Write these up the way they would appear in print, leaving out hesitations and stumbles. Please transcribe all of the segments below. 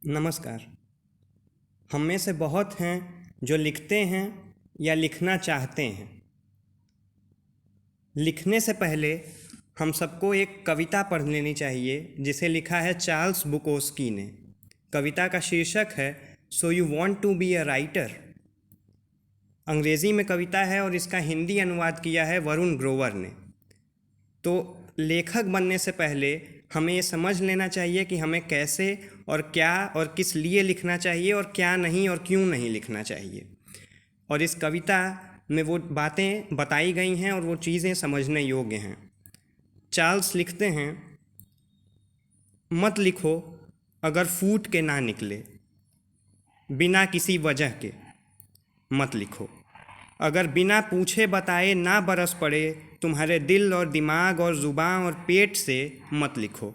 नमस्कार। हम में से बहुत हैं जो लिखते हैं या लिखना चाहते हैं। लिखने से पहले हम सबको एक कविता पढ़ लेनी चाहिए जिसे लिखा है चार्ल्स बुकोस्की ने। कविता का शीर्षक है so you want to be a writer. अंग्रेज़ी में कविता है और इसका हिंदी अनुवाद किया है वरुण ग्रोवर ने। तो लेखक बनने से पहले हमें ये समझ लेना चाहिए कि हमें कैसे और क्या और किस लिए लिखना चाहिए और क्या नहीं और क्यों नहीं लिखना चाहिए। और इस कविता में वो बातें बताई गई हैं और वो चीज़ें समझने योग्य हैं। चार्ल्स लिखते हैं, मत लिखो अगर फूट के ना निकले, बिना किसी वजह के मत लिखो। अगर बिना पूछे बताए ना बरस पड़े तुम्हारे दिल और दिमाग और ज़ुबान और पेट से मत लिखो।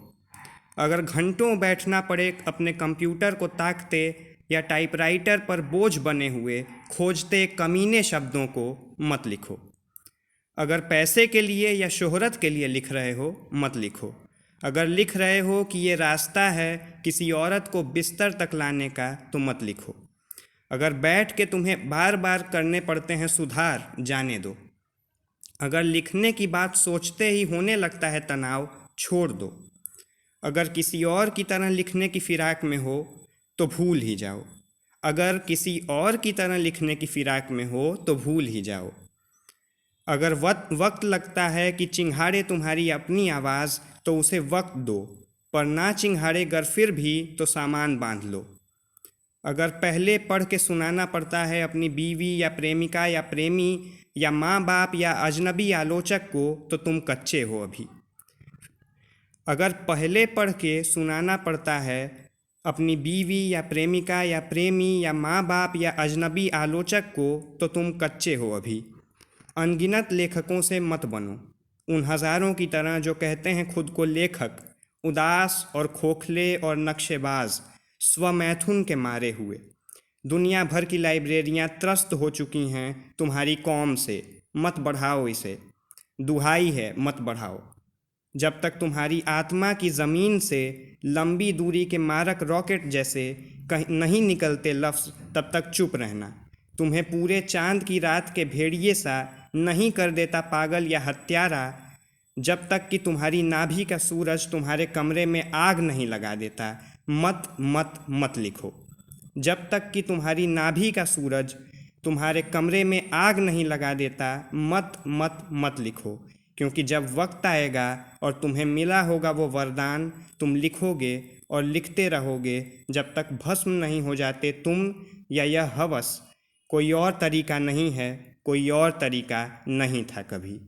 अगर घंटों बैठना पड़े अपने कंप्यूटर को ताकते या टाइपराइटर पर बोझ बने हुए खोजते कमीने शब्दों को मत लिखो। अगर पैसे के लिए या शोहरत के लिए लिख रहे हो मत लिखो। अगर लिख रहे हो कि ये रास्ता है किसी औरत को बिस्तर तक लाने का तो मत लिखो। अगर बैठ के तुम्हें बार बार करने पड़ते हैं सुधार, जाने दो। अगर लिखने की बात सोचते ही होने लगता है तनाव, छोड़ दो। अगर किसी और की तरह लिखने की फिराक में हो तो भूल ही जाओ। अगर किसी और की तरह लिखने की फिराक में हो तो भूल ही जाओ। अगर वक्त लगता है कि चिंघाड़े तुम्हारी अपनी आवाज़ तो उसे वक्त दो, पर ना चिंघाड़े गर फिर भी तो सामान बांध लो। अगर पहले पढ़ के सुनाना पड़ता है अपनी बीवी या प्रेमिका या प्रेमी या माँ बाप या अजनबी आलोचक को तो तुम कच्चे हो अभी। अगर पहले पढ़ के सुनाना पड़ता है अपनी बीवी या प्रेमिका या प्रेमी या माँ बाप या अजनबी आलोचक को तो तुम कच्चे हो अभी। अनगिनत लेखकों से मत बनो, उन हज़ारों की तरह जो कहते हैं खुद को लेखक, उदास और खोखले और नक्शेबाज, स्वमैथुन के मारे हुए। दुनिया भर की लाइब्रेरियां त्रस्त हो चुकी हैं तुम्हारी कौम से, मत बढ़ाओ इसे। दुहाई है, मत बढ़ाओ। जब तक तुम्हारी आत्मा की ज़मीन से लंबी दूरी के मारक रॉकेट जैसे कहीं नहीं निकलते लफ्ज़, तब तक चुप रहना। तुम्हें पूरे चांद की रात के भेड़िए सा नहीं कर देता पागल या हत्यारा जब तक कि तुम्हारी नाभि का सूरज तुम्हारे कमरे में आग नहीं लगा देता। मत मत मत लिखो। जब तक कि तुम्हारी नाभि का सूरज तुम्हारे कमरे में आग नहीं लगा देता, मत मत मत लिखो। क्योंकि जब वक्त आएगा और तुम्हें मिला होगा वो वरदान, तुम लिखोगे और लिखते रहोगे जब तक भस्म नहीं हो जाते तुम या यह हवस। कोई और तरीका नहीं है, कोई और तरीका नहीं था कभी।